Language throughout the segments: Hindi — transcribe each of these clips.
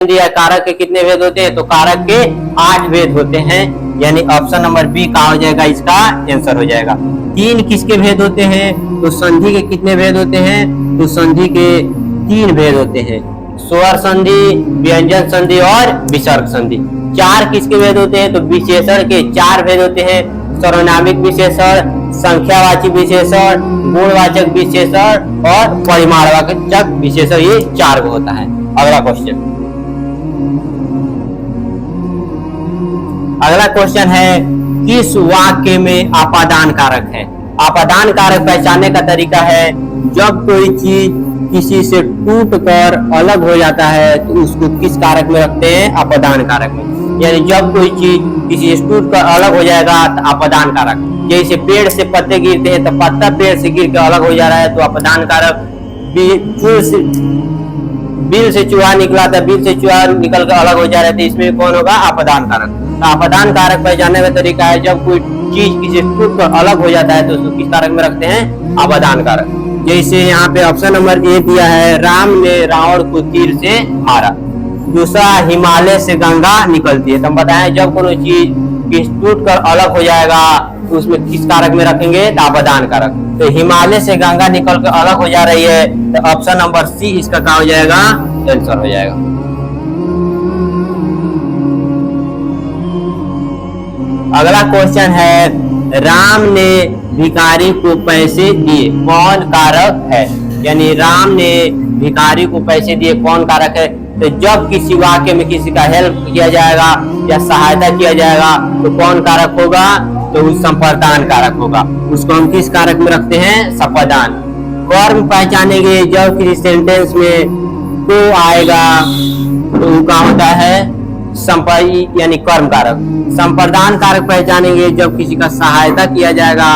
दिया कारक के कितने भेद होते हैं, तो कारक के 8 भेद होते हैं, यानी ऑप्शन नंबर बी का हो जाएगा, इसका आंसर हो जाएगा। 3 किसके भेद होते हैं, तो संधि के कितने भेद होते हैं, तो संधि के 3 भेद होते हैं, स्वर संधि, व्यंजन संधि और विसर्ग संधि। 4 किसके भेद होते हैं, तो विशेषण के 4 भेद होते हैं, सर्वनामिक विशेषण, संख्यावाची विशेषण, गुणवाचक विशेषण और परिमाणवाचक विशेषण, ये 4 होता है। अगला क्वेश्चन, अगला क्वेश्चन है किस वाक्य में अपादान कारक है। अपादान कारक पहचानने का तरीका है, जब कोई चीज किसी से टूट कर अलग हो जाता है तो उसको किस कारक में रखते हैं, अपादान कारक में। यानी जब कोई चीज किसी से टूट कर अलग हो जाएगा तो अपादान कारक। जैसे पेड़ से पत्ते गिरते हैं तो पत्ता पेड़ से गिर कर अलग हो जा रहा है तो अपादान कारक। बिल से चूहा निकला था, बिल से चूहा निकल कर अलग हो जा रहा है तो इसमें कौन होगा, अपादान कारक। तो अपादान कारक पहचानने का तरीका है, जब कोई चीज किसी टूट कर अलग हो जाता है तो उसको किस कारक में रखते हैं, अपादान कारक। जैसे यहाँ पे ऑप्शन नंबर ए दिया है, राम ने रावण को तीर से मारा। दूसरा, हिमालय से गंगा निकलती है। तो हम बताएं जब कोई चीज टूट कर अलग हो जाएगा तो उसमें किस कारक में रखेंगे, तो अपादान कारक। तो हिमालय से गंगा निकल कर अलग हो जा रही है तो ऑप्शन नंबर सी इसका क्या हो जाएगा, आंसर हो जाएगा। अगला क्वेश्चन है, राम ने भिखारी को पैसे दिए, कौन कारक है। यानी राम ने भिखारी को पैसे दिए, कौन कारक है। तो जब किसी वाक्य में किसी का हेल्प किया जाएगा या सहायता किया जाएगा तो कौन कारक होगा, तो उस संप्रदान कारक होगा। उसको हम किस कारक में रखते हैं, संप्रदान। कर्म पहचानेंगे, जब किसी सेंटेंस में को आएगा तो वो क्या होता है, संपत्ति यानी कर्म कारक। संप्रदान कारक पहचानेंगे, जब किसी का सहायता किया जाएगा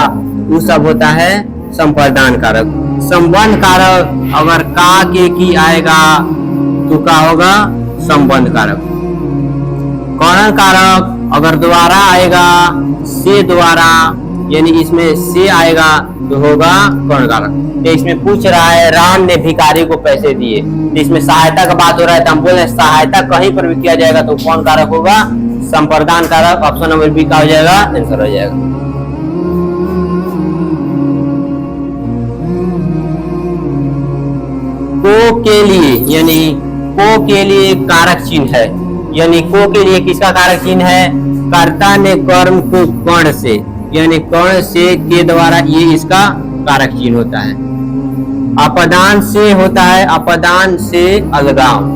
वो सब होता है संप्रदान कारक। संबंध कारक अगर का के की आएगा तो क्या होगा, संबंध कारक। करण कारक अगर द्वारा आएगा, से द्वारा यानी इसमें से आएगा तो होगा करण कारक। तो इसमें पूछ रहा है राम ने भिखारी को पैसे दिए, तो इसमें सहायता का बात हो रहा है तो हम बोल रहे हैं सहायता कहीं पर भी किया जाएगा तो कौन कारक होगा, संप्रदान कारक। ऑप्शन नंबर बी का हो जाएगा, आंसर हो जाएगा। को के लिए, यानी को के लिए कारक चिन्ह है, यानी को के लिए किसका कारक चिन्ह है, कर्ता ने कर्म को कर्ण से, यानी कर्ण से के द्वारा, ये इसका कारक चिन्ह होता है। अपदान से होता है, अपदान से अलगाव।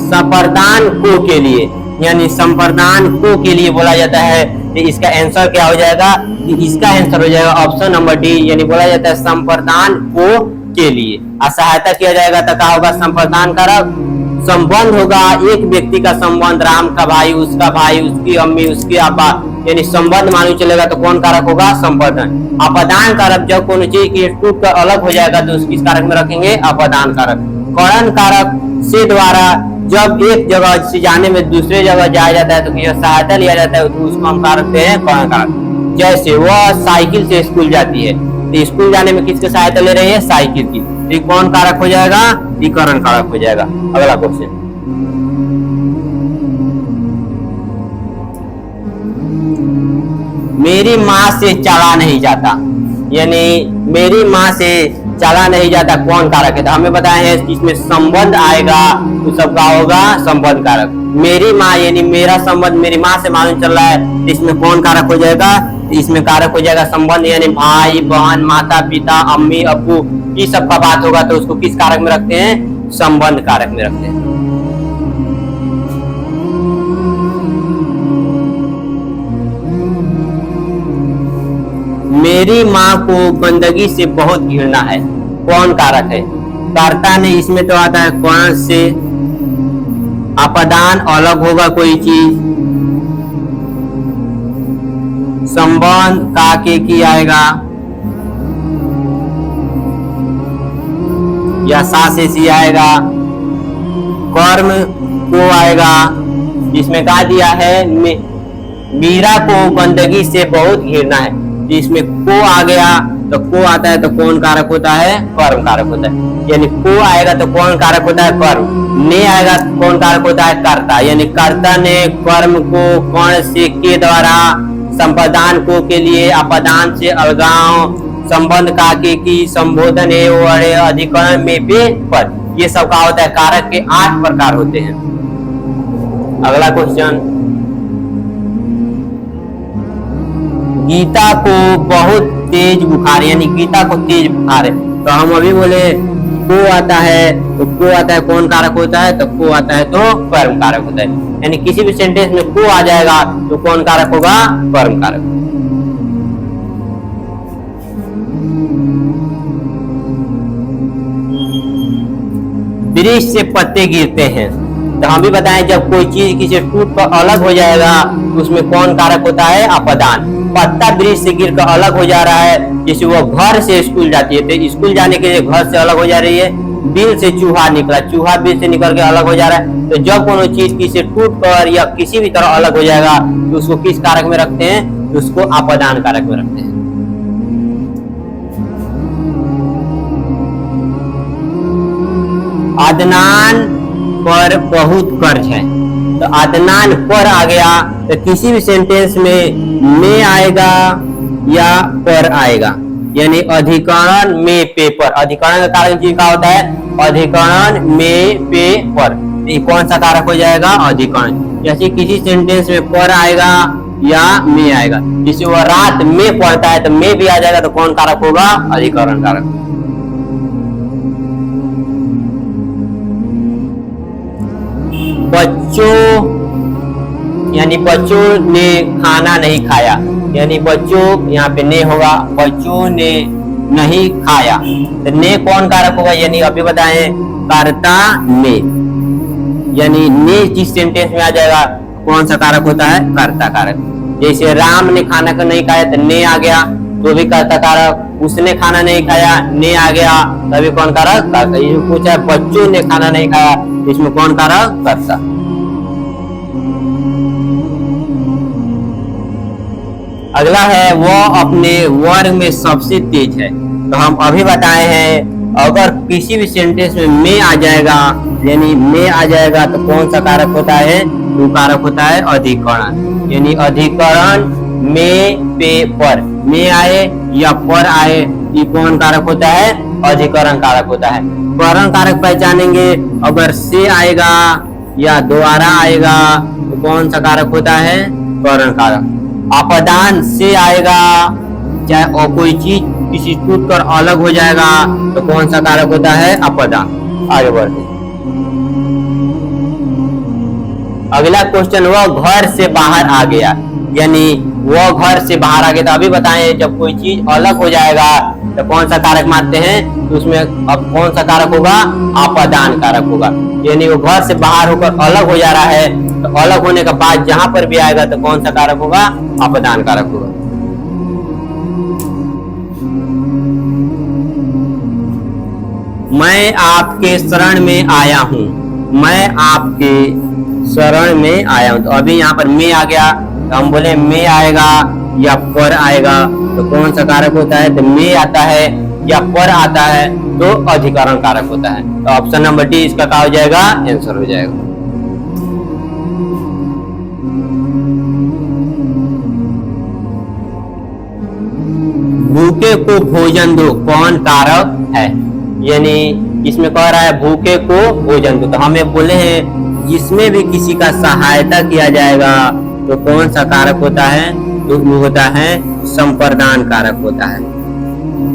संप्रदान को के लिए, यानी संप्रदान को के लिए बोला जाता है, तो इसका आंसर क्या हो जाएगा, इसका आंसर हो जाएगा ऑप्शन नंबर डी, यानी बोला जाता है संप्रदान को के लिए। सहायता किया जाएगा तो क्या होगा, संप्रदान कारक। संबंध होगा, एक व्यक्ति का संबंध, राम का भाई, उसका भाई, उसकी अम्मी, उसके अब्बा, यानी संबंध मालूम चलेगा तो कौन कारक होगा, संप्रदान। अपदान कारक जब कोई चीज की टूट कर अलग हो जाएगा तो उसकी कारक में रखेंगे, अपदान कारक। करण कारक से द्वारा, जब एक जगह से जाने में दूसरे जगह जाया जाता है तो किसी सहायता लिया जाता है तो उसको हम कारक हैं करण कारक। जैसे वह साइकिल से स्कूल जाती है तो स्कूल जाने में किसकी सहायता ले रही है, साइकिल की, तो कौन कारक हो जाएगा, करण कारक हो जाएगा। अगला क्वेश्चन, मेरी माँ से चला नहीं जाता, यानी मेरी माँ से चला नहीं जाता कौन कारक है। तो हमें बताया है इसमें संबंध आएगा तो सबका होगा संबंध कारक। मेरी माँ यानी मेरा संबंध मेरी माँ से मालूम चल रहा है तो इसमें कौन कारक हो जाएगा, इसमें कारक हो जाएगा संबंध, यानी भाई बहन, माता पिता, अम्मी अब्बू, ये सब का बात होगा तो उसको किस कारक में रखते हैं, संबंध कारक में रखते हैं। मेरी माँ को गंदगी से बहुत घृणा है, कौन कारक है, कर्ता ने, इसमें तो आता है कौन से। अपदान अलग होगा कोई चीज, संबंध का के की आएगा या सा से सी आएगा, कर्म को आएगा, जिसमें कहा दिया है मीरा को गंदगी से बहुत घृणा है, इसमें को आ गया तो को आता है तो कौन कारक होता है, कर्म कारक होता है। यानी को आएगा तो कौन कारक होता है? कर्म। ने आएगा तो कौन कारक होता है? कर्ता। यानी कर्ता ने कर्म को कौन से के द्वारा, संपदान को के लिए, अपदान से अलगाव, संबंध का के की, संबोधन है और अधिकरण में पे पर, ये सब का होता है? कारक के 8 प्रकार होते हैं। अगला क्वेश्चन, गीता को बहुत तेज बुखार, यानी गीता को तेज बुखार है, तो हम अभी बोले को आता है, तो को आता है कौन कारक होता है? तो को आता है तो कर्म कारक होता है। यानी किसी भी सेंटेंस में को आ जाएगा तो कौन कारक होगा? कर्म कारक। वृक्ष से पत्ते गिरते हैं, तो हम भी बताएं जब कोई चीज किसी टूट कर अलग हो जाएगा तो उसमें कौन कारक होता है? अपदान। पत्ता वृक्ष से गिरकर अलग हो जा रहा है, जैसे वो घर से स्कूल जाती है, तो स्कूल जाने के लिए घर से अलग हो जा रही है, बिल से चूहा निकला, चूहा बिल से निकल के अलग हो जा रहा है। तो जब कोनो चीज किसी टूट कर या किसी भी तरह अलग हो जाएगा तो उसको किस कारक में रखते हैं? तो उसको अपदान कारक में रखते हैं। अदनान पर बहुत कर्ज है, तो अदनान पर आ गया तो किसी भी सेंटेंस में आएगा या पर आएगा, यानी अधिकरण में पेपर। अधिकरण का कारक जी का होता है? अधिकरण में पे पर, ये कौन सा कारक हो जाएगा? अधिकरण। जैसे किसी सेंटेंस में पर आएगा या में आएगा, जैसे वो रात में पढ़ता है तो में भी आ जाएगा, तो कौन कारक होगा? अधिकरण कारक। बच्चों, यानी बच्चों ने खाना नहीं खाया, यानी बच्चों यहाँ पे ने होगा, बच्चों ने नहीं खाया, तो ने कौन कारक होगा? यानी अभी बताएं कर्ता ने, यानी ने जिस सेंटेंस में आ जाएगा कौन सा कारक होता है? कर्ता कारक। जैसे राम ने खाना को नहीं खाया तो ने आ गया, तो भी कर्ता कारक। उसने खाना नहीं खाया, ने आ गया, तभी कौन कारक? कर्ता। ये पूछा बच्चों ने खाना नहीं खाया, इसमें कौन कारक? कर्ता। अगला है वो अपने वर्ग में सबसे तेज है, तो हम अभी बताए हैं अगर किसी भी सेंटेंस में आ जाएगा, यानी में आ जाएगा तो कौन सा कारक होता है? तो कारक होता है अधिकरण। यानी अधिकरण में पे पर, में आए या पर आए, ये कौन कारक होता है? अधिकरण कारक होता है। करण कारक पहचानेंगे, अगर से आएगा या द्वारा आएगा तो कौन सा कारक होता है? करण कारक। अपदान से आएगा, चाहे और कोई चीज किसी टूट कर अलग हो जाएगा तो कौन सा कारक होता है? अपदान। आगे बढ़ते, अगला क्वेश्चन, वो घर से बाहर आ गया, यानी वो घर से बाहर आ गया, तो अभी बताएं जब कोई चीज अलग हो जाएगा तो कौन सा कारक मानते हैं? तो उसमें अब कौन सा कारक होगा? अपदान कारक होगा। यानी वो घर से बाहर होकर अलग हो जा रहा है, तो अलग होने के बाद जहां पर भी आएगा तो कौन सा कारक होगा? अपदान कारक होगा। मैं आपके शरण में आया हूँ, मैं आपके शरण में आया हूँ, तो अभी यहाँ पर में आ गया, तो हम बोले में आएगा या पर आएगा तो कौन सा कारक होता है? तो में आता है या पर आता है तो अधिकरण कारक होता है। तो ऑप्शन नंबर डी इसका क्या हो जाएगा? आंसर हो जाएगा। भूखे को भोजन दो कौन कारक है? यानी इसमें कह रहा है भूखे को भोजन दो, तो हमें बोले हैं जिसमें भी किसी का सहायता किया जाएगा तो कौन सा कारक होता है? तो वो होता है संप्रदान कारक होता है।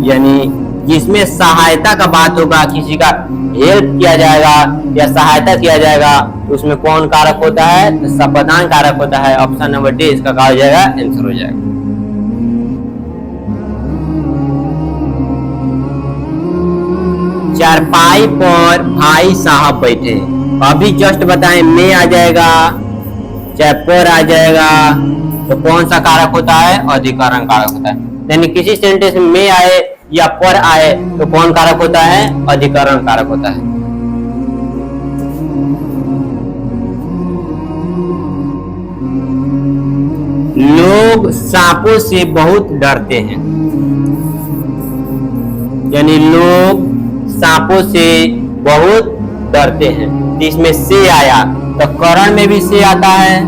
यानी जिसमें सहायता का बात होगा, किसी का हेल्प किया जाएगा या सहायता किया जाएगा, उसमें कौन कारक होता है? तो संप्रदान कारक होता है। ऑप्शन नंबर डी इसका क्या हो जाएगा? आंसर हो जाएगा। चारपाई पर भाई साहब बैठे, अभी जस्ट बताएं में आ जाएगा चाहे पर आ जाएगा तो कौन सा कारक होता है? अधिकरण कारक होता है। यानी किसी सेंटेंस में आए या पर आए तो कौन कारक होता है? अधिकरण कारक होता है। लोग सांपों से बहुत डरते हैं, यानी लोग सांपों से बहुत डरते हैं। तो इसमें से आया, तो करण में भी से आता है,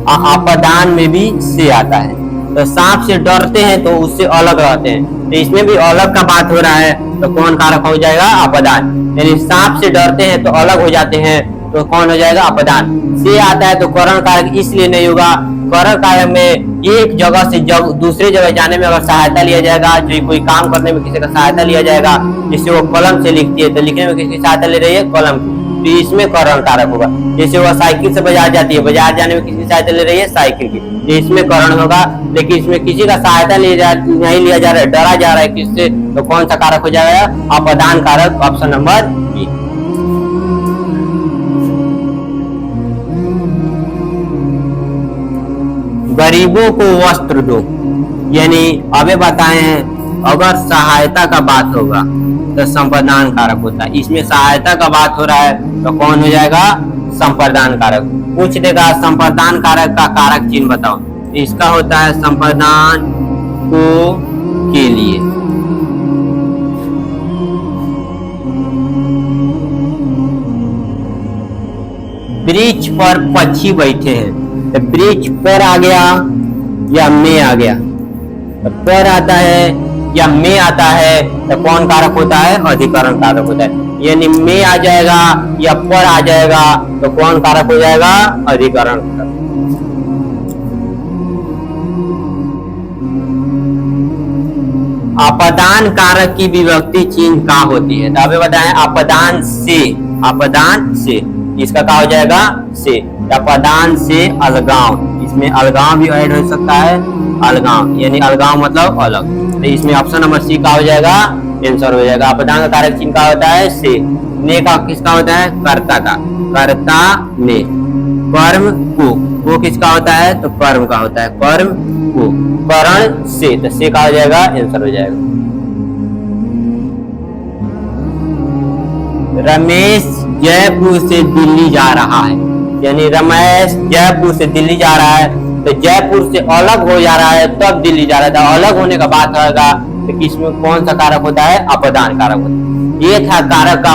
अपदान में भी से आता है। तो सांप से डरते हैं तो उससे अलग रहते हैं, तो इसमें भी अलग का बात हो रहा है, तो कौन कारक हो जाएगा? अपदान। यानी सांप से डरते हैं तो अलग हो जाते हैं, तो कौन हो जाएगा? अपदान। से आता है तो करण कारक इसलिए नहीं होगा। करण कारक में एक जगह से दूसरे जगह जाने में अगर सहायता लिया जाएगा, जो कोई काम करने में किसी का सहायता लिया जाएगा, जिससे वो कलम से लिखती है, तो लिखने में किसकी सहायता ले रही है? कलम की, तो इसमें करण कारक होगा। जैसे वह साइकिल से बाजार जाती है, बाजार जाने में किसकी सहायता ले रही है? साइकिल की, तो इसमें करण होगा। लेकिन इसमें किसी का सहायता नहीं लिया जा रहा है, डरा जा रहा है किससे, तो कौन सा कारक हो जाएगा? अपदान कारक, ऑप्शन नंबर बी। गरीबों को वस्त्र दो, यानी अबे बताए हैं अगर सहायता का बात होगा तो संप्रदान कारक होता है। इसमें सहायता का बात हो रहा है तो कौन हो जाएगा? संप्रदान कारक। पूछ देगा संप्रदान कारक का कारक चिन्ह बताओ, इसका होता है संप्रदान को के लिए। वृक्ष पर पक्षी बैठे हैं, तो वृक्ष पर आ गया या में आ गया? तो पर आता है या में आता है, तो कौन कारक होता है? अधिकरण कारक होता है। यानी में आ जाएगा या पर आ जाएगा तो कौन कारक हो जाएगा? अधिकरण कारक। अपदान कारक की विभक्ति चिन्ह का होती है, तो अभी बताएं अपदान से, अपदान से, इसका क्या हो जाएगा? से। अपदान से अलगाव, इसमें अलगाव भी ऐड हो सकता है, अलगाव यानी अलगाव मतलब अलग, तो इसमें ऑप्शन नंबर सी का हो जाएगा, आंसर हो जाएगा। अपदान का कारक चिन्ह का होता है से। ने का किसका होता है? कर्ता का, कर्ता ने। कर्म को किसका होता है? तो कर्म का होता है, कर्म को। करण से, तो से का हो जाएगा, आंसर हो जाएगा। रमेश जयपुर से दिल्ली जा रहा है, यानी रमेश जयपुर से दिल्ली जा रहा है, तो जयपुर से अलग हो जा रहा है तब दिल्ली जा रहा था। अलग होने का बात होगा तो किसमें कौन सा कारक होता है? अपदान कारक होता है। ये था कारक का